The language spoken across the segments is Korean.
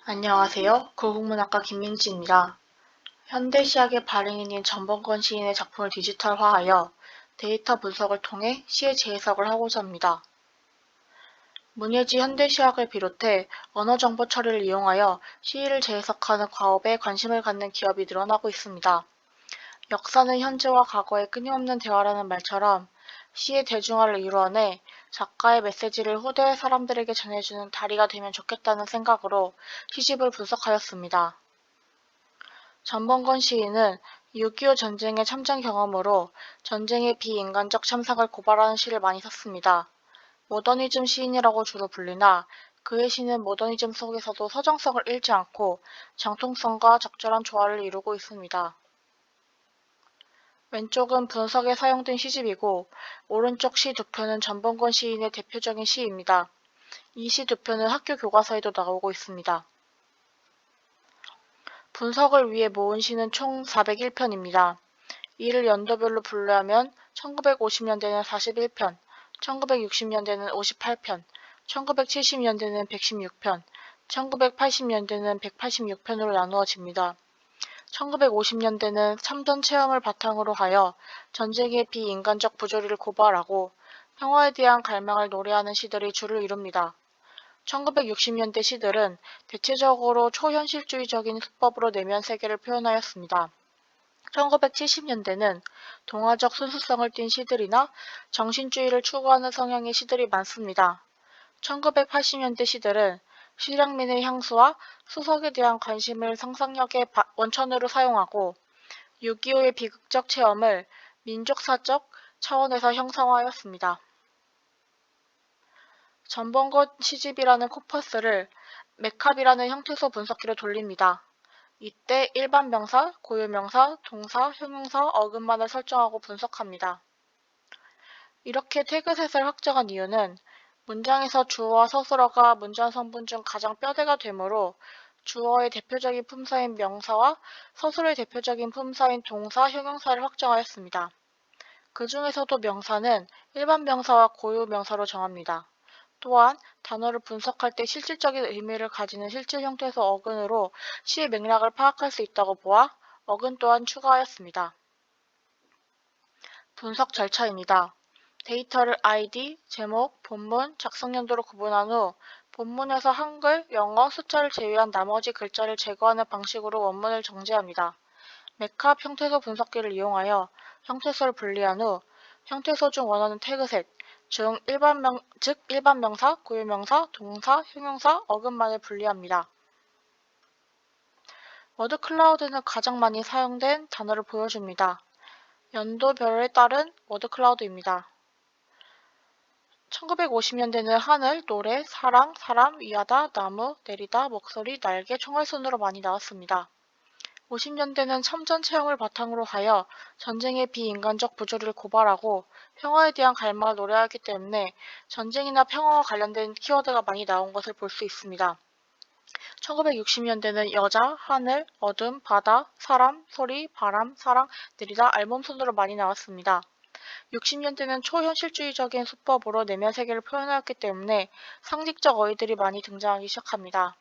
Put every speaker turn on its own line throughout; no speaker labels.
안녕하세요. 고국문학과 김민지입니다. 현대시학의 발행인인 전범건 시인의 작품을 디지털화하여 데이터 분석을 통해 시의 재해석을 하고자 합니다. 문예지 현대시학을 비롯해 언어정보 처리를 이용하여 시를 재해석하는 과업에 관심을 갖는 기업이 늘어나고 있습니다. 역사는 현재와 과거의 끊임없는 대화라는 말처럼 시의 대중화를 이루어내 작가의 메시지를 후대 사람들에게 전해주는 다리가 되면 좋겠다는 생각으로 시집을 분석하였습니다. 전범건 시인은 6.25 전쟁의 참전 경험으로 전쟁의 비인간적 참상을 고발하는 시를 많이 썼습니다. 모더니즘 시인이라고 주로 불리나 그의 시는 모더니즘 속에서도 서정성을 잃지 않고 정통성과 적절한 조화를 이루고 있습니다. 왼쪽은 분석에 사용된 시집이고 오른쪽 시 두 편은 전범건 시인의 대표적인 시입니다. 이 시 두 편은 학교 교과서에도 나오고 있습니다. 분석을 위해 모은 시는 총 401편입니다. 이를 연도별로 분류하면 1950년대는 41편, 1960년대는 58편, 1970년대는 116편, 1980년대는 186편으로 나누어집니다. 1950년대는 참전 체험을 바탕으로 하여 전쟁의 비인간적 부조리를 고발하고 평화에 대한 갈망을 노래하는 시들이 주를 이룹니다. 1960년대 시들은 대체적으로 초현실주의적인 수법으로 내면 세계를 표현하였습니다. 1970년대는 동화적 순수성을 띤 시들이나 정신주의를 추구하는 성향의 시들이 많습니다. 1980년대 시들은 실향민의 향수와 수석에 대한 관심을 상상력의 원천으로 사용하고 6.25의 비극적 체험을 민족사적 차원에서 형성하였습니다. 전범건 시집이라는 코퍼스를 맥캅이라는 형태소 분석기로 돌립니다. 이때 일반 명사, 고유 명사, 동사, 형용사, 어근만을 설정하고 분석합니다. 이렇게 태그셋을 확정한 이유는 문장에서 주어와 서술어가 문장 성분 중 가장 뼈대가 되므로 주어의 대표적인 품사인 명사와 서술의 대표적인 품사인 동사, 형용사를 확정하였습니다. 그 중에서도 명사는 일반 명사와 고유 명사로 정합니다. 또한 단어를 분석할 때 실질적인 의미를 가지는 실질 형태소 어근으로 시의 맥락을 파악할 수 있다고 보아 어근 또한 추가하였습니다. 분석 절차입니다. 데이터를 ID, 제목, 본문, 작성 연도로 구분한 후 본문에서 한글, 영어, 숫자를 제외한 나머지 글자를 제거하는 방식으로 원문을 정제합니다. 맥캅 형태소 분석기를 이용하여 형태소를 분리한 후 형태소 중 원하는 태그셋, 즉 일반 명사, 고유 명사, 동사, 형용사, 어근만을 분리합니다. 워드 클라우드는 가장 많이 사용된 단어를 보여줍니다. 연도별에 따른 워드 클라우드입니다. 1950년대는 하늘, 노래, 사랑, 사람, 위하다, 나무, 내리다, 목소리, 날개, 총알 순으로 많이 나왔습니다. 50년대는 참전 체험을 바탕으로 하여 전쟁의 비인간적 부조리를 고발하고 평화에 대한 갈망을 노래하기 때문에 전쟁이나 평화와 관련된 키워드가 많이 나온 것을 볼 수 있습니다. 1960년대는 여자, 하늘, 어둠, 바다, 사람, 소리, 바람, 사랑, 내리다, 알몸 순으로 많이 나왔습니다. 60년대는 초현실주의적인 수법으로 내면 세계를 표현하였기 때문에 상징적 어휘들이 많이 등장하기 시작합니다.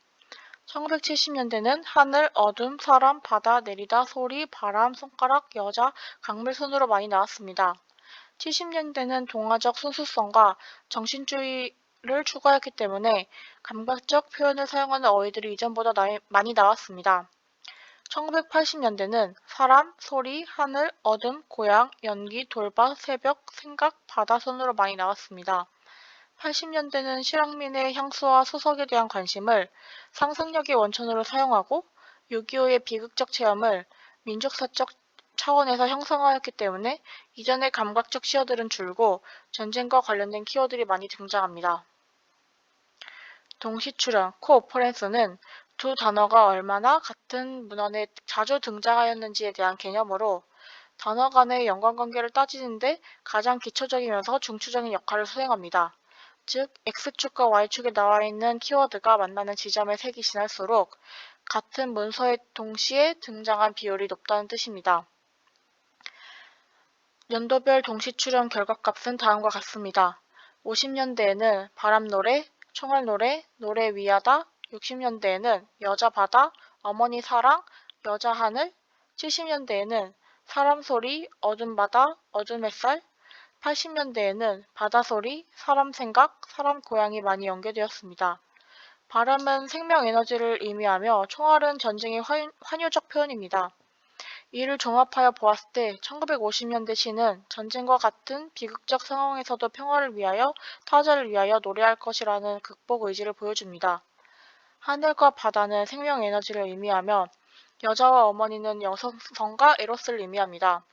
1970년대는 하늘, 어둠, 사람, 바다, 내리다, 소리, 바람, 손가락, 여자, 강물 순으로 많이 나왔습니다. 70년대는 동화적 순수성과 정신주의를 추구했기 때문에 감각적 표현을 사용하는 어휘들이 이전보다 많이 나왔습니다. 1980년대는 사람, 소리, 하늘, 어둠, 고향, 연기, 돌발, 새벽, 생각, 바다 순으로 많이 나왔습니다. 80년대는 실향민의 향수와 수석에 대한 관심을 상상력의 원천으로 사용하고 6.25의 비극적 체험을 민족사적 차원에서 형성하였기 때문에 이전의 감각적 시어들은 줄고 전쟁과 관련된 키워드들이 많이 등장합니다. 동시출현, 코오퍼런스는 두 단어가 얼마나 같은 문헌에 자주 등장하였는지에 대한 개념으로 단어 간의 연관관계를 따지는데 가장 기초적이면서 중추적인 역할을 수행합니다. 즉, X축과 Y축에 나와 있는 키워드가 만나는 지점의 색이 진할수록 같은 문서에 동시에 등장한 비율이 높다는 뜻입니다. 연도별 동시출현 결과값은 다음과 같습니다. 50년대에는 바람노래, 총알노래, 노래 위하다, 60년대에는 여자 바다, 어머니 사랑, 여자 하늘, 70년대에는 사람 소리, 어둠 바다, 어둠 햇살, 80년대에는 바다 소리, 사람 생각, 사람 고향이 많이 연계되었습니다. 바람은 생명 에너지를 의미하며 총알은 전쟁의 환유적 표현입니다. 이를 종합하여 보았을 때 1950년대 시는 전쟁과 같은 비극적 상황에서도 평화를 위하여 타자를 위하여 노래할 것이라는 극복 의지를 보여줍니다. 하늘과 바다는 생명 에너지를 의미하며 여자와 어머니는 여성성과 에로스를 의미합니다.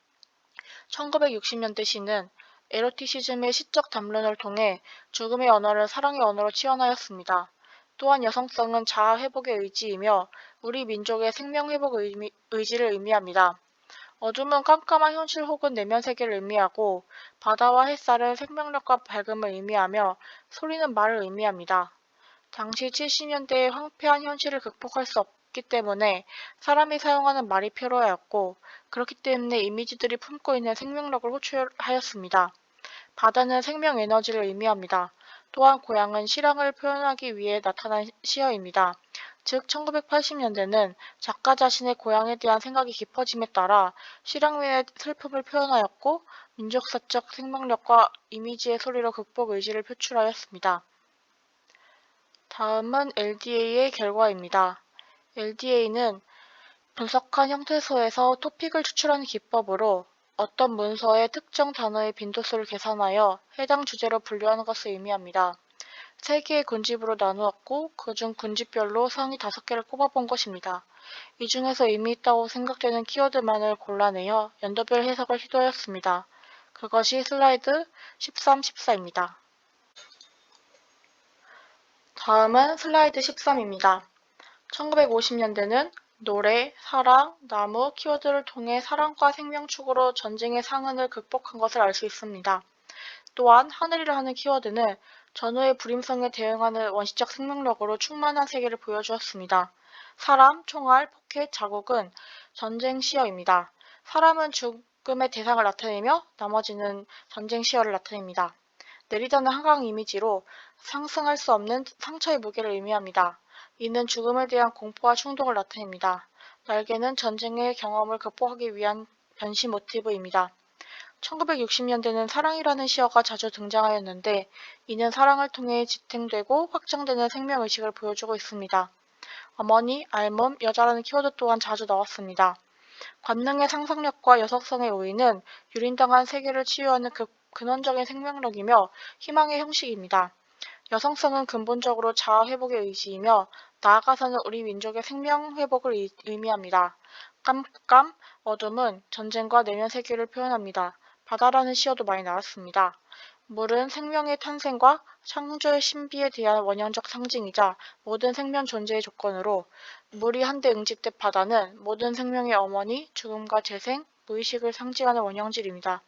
1960년대 시는 에로티시즘의 시적 담론을 통해 죽음의 언어를 사랑의 언어로 치환하였습니다. 또한 여성성은 자아 회복의 의지이며 우리 민족의 생명 회복 의지를 의미합니다. 어둠은 깜깜한 현실 혹은 내면 세계를 의미하고 바다와 햇살은 생명력과 밝음을 의미하며 소리는 말을 의미합니다. 당시 70년대의 황폐한 현실을 극복할 수 없기 때문에 사람이 사용하는 말이 필요하였고 그렇기 때문에 이미지들이 품고 있는 생명력을 호출하였습니다. 바다는 생명 에너지를 의미합니다. 또한 고향은 실황을 표현하기 위해 나타난 시어입니다. 즉 1980년대는 작가 자신의 고향에 대한 생각이 깊어짐에 따라 실황면의 슬픔을 표현하였고 민족사적 생명력과 이미지의 소리로 극복 의지를 표출하였습니다. 다음은 LDA의 결과입니다. LDA는 분석한 형태소에서 토픽을 추출하는 기법으로 어떤 문서의 특정 단어의 빈도수를 계산하여 해당 주제로 분류하는 것을 의미합니다. 3개의 군집으로 나누었고 그중 군집별로 상위 5개를 꼽아본 것입니다. 이 중에서 의미 있다고 생각되는 키워드만을 골라내어 연도별 해석을 시도하였습니다. 그것이 슬라이드 13, 14입니다. 다음은 슬라이드 13입니다. 1950년대는 노래, 사랑, 나무 키워드를 통해 사랑과 생명축으로 전쟁의 상흔을 극복한 것을 알 수 있습니다. 또한 하늘이라는 키워드는 전후의 불임성에 대응하는 원시적 생명력으로 충만한 세계를 보여주었습니다. 사람, 총알, 포켓, 자국은 전쟁 시어입니다. 사람은 죽음의 대상을 나타내며 나머지는 전쟁 시어를 나타냅니다. 내리다는 한강 이미지로 상승할 수 없는 상처의 무게를 의미합니다. 이는 죽음에 대한 공포와 충동을 나타냅니다. 날개는 전쟁의 경험을 극복하기 위한 변신 모티브입니다. 1960년대는 사랑이라는 시어가 자주 등장하였는데 이는 사랑을 통해 지탱되고 확장되는 생명의식을 보여주고 있습니다. 어머니, 알몸, 여자라는 키워드 또한 자주 나왔습니다. 관능의 상상력과 여성성의 우위는 유린당한 세계를 치유하는 근원적인 생명력이며 희망의 형식입니다. 여성성은 근본적으로 자아 회복의 의지이며 나아가서는 우리 민족의 생명 회복을 의미합니다. 깜깜, 어둠은 전쟁과 내면 세계를 표현합니다. 바다라는 시어도 많이 나왔습니다. 물은 생명의 탄생과 창조의 신비에 대한 원형적 상징이자 모든 생명 존재의 조건으로 물이 한데 응집된 바다는 모든 생명의 어머니, 죽음과 재생, 무의식을 상징하는 원형질입니다.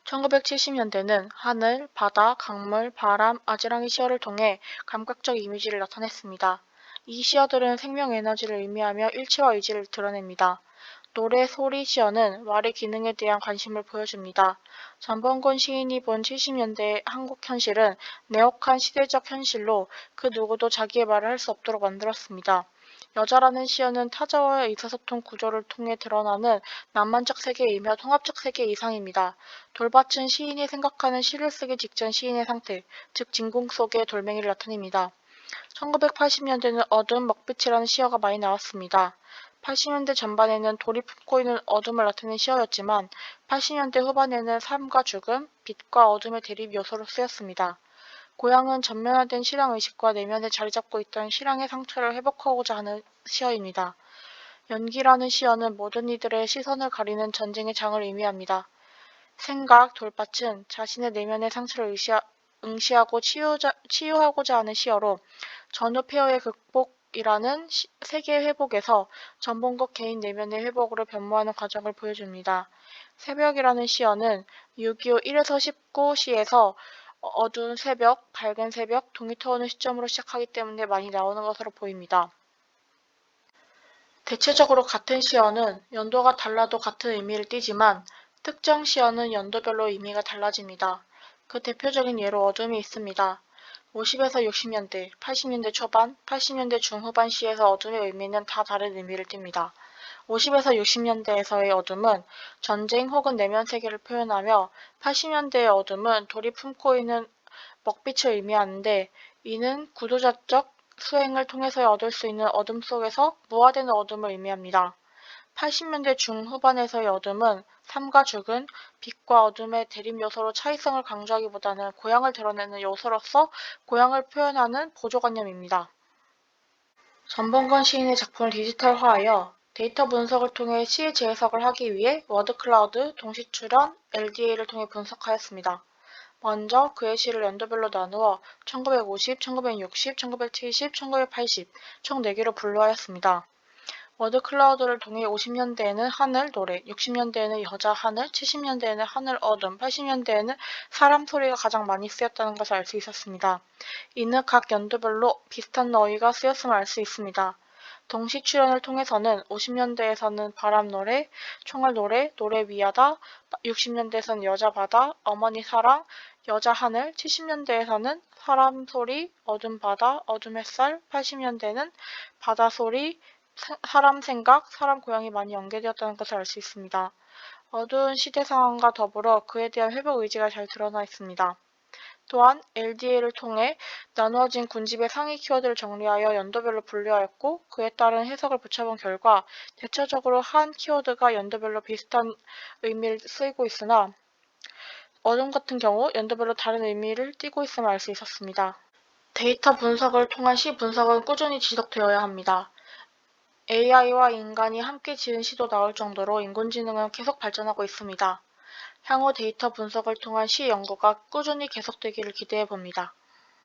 1970년대는 하늘, 바다, 강물, 바람, 아지랑이 시어를 통해 감각적 이미지를 나타냈습니다. 이 시어들은 생명 에너지를 의미하며 일체화 의지를 드러냅니다. 노래, 소리, 시어는 말의 기능에 대한 관심을 보여줍니다. 전범건 시인이 본 70년대의 한국 현실은 내혹한 시대적 현실로 그 누구도 자기의 말을 할 수 없도록 만들었습니다. 여자라는 시어는 타자와의 의사소통 구조를 통해 드러나는 낭만적 세계이며 통합적 세계 이상입니다. 돌밭은 시인이 생각하는 시를 쓰기 직전 시인의 상태, 즉 진공 속의 돌멩이를 나타냅니다. 1980년대는 어두운 먹빛이라는 시어가 많이 나왔습니다. 80년대 전반에는 돌이 품고 있는 어둠을 나타낸 시어였지만 80년대 후반에는 삶과 죽음, 빛과 어둠의 대립 요소로 쓰였습니다. 고향은 전면화된 실황의식과 내면에 자리잡고 있던 실황의 상처를 회복하고자 하는 시어입니다. 연기라는 시어는 모든 이들의 시선을 가리는 전쟁의 장을 의미합니다. 생각, 돌밭은 자신의 내면의 상처를 응시하고 치유하고자 하는 시어로 전후 폐허의 극복이라는 세계 회복에서 전본국 개인 내면의 회복으로 변모하는 과정을 보여줍니다. 새벽이라는 시어는 6.25 1에서 19 시에서 어두운 새벽, 밝은 새벽, 동이 터오는 시점으로 시작하기 때문에 많이 나오는 것으로 보입니다. 대체적으로 같은 시어는 연도가 달라도 같은 의미를 띠지만 특정 시어는 연도별로 의미가 달라집니다. 그 대표적인 예로 어둠이 있습니다. 50에서 60년대, 80년대 초반, 80년대 중후반 시에서 어둠의 의미는 다 다른 의미를 띱니다. 50에서 60년대에서의 어둠은 전쟁 혹은 내면 세계를 표현하며 80년대의 어둠은 돌이 품고 있는 먹빛을 의미하는데 이는 구조자적 수행을 통해서 얻을 수 있는 어둠 속에서 무화되는 어둠을 의미합니다. 80년대 중후반에서의 어둠은 삶과 죽음, 빛과 어둠의 대립 요소로 차이성을 강조하기보다는 고향을 드러내는 요소로서 고향을 표현하는 보조관념입니다. 전범건 시인의 작품을 디지털화하여 데이터 분석을 통해 시의 재해석을 하기 위해 워드클라우드, 동시출현, LDA를 통해 분석하였습니다. 먼저 그의 시를 연도별로 나누어 1950, 1960, 1970, 1980 총 4개로 분류하였습니다. 워드클라우드를 통해 50년대에는 하늘, 노래, 60년대에는 여자, 하늘, 70년대에는 하늘, 어둠, 80년대에는 사람 소리가 가장 많이 쓰였다는 것을 알 수 있었습니다. 이는 각 연도별로 비슷한 어휘가 쓰였음을 알 수 있습니다. 동시 출연을 통해서는 50년대에서는 바람 노래, 총알 노래, 노래 위하다, 60년대에서는 여자 바다, 어머니 사랑, 여자 하늘, 70년대에서는 사람 소리, 어둠 바다, 어둠 햇살, 80년대는 바다 소리, 사람 생각, 사람 고향이 많이 연계되었다는 것을 알 수 있습니다. 어두운 시대 상황과 더불어 그에 대한 회복 의지가 잘 드러나 있습니다. 또한 LDA를 통해 나누어진 군집의 상위 키워드를 정리하여 연도별로 분류하였고 그에 따른 해석을 붙여본 결과 대체적으로 한 키워드가 연도별로 비슷한 의미를 쓰이고 있으나 어둠 같은 경우 연도별로 다른 의미를 띠고 있음을 알 수 있었습니다. 데이터 분석을 통한 시 분석은 꾸준히 지속되어야 합니다. AI와 인간이 함께 지은 시도 나올 정도로 인공지능은 계속 발전하고 있습니다. 향후 데이터 분석을 통한 시 연구가 꾸준히 계속되기를 기대해 봅니다.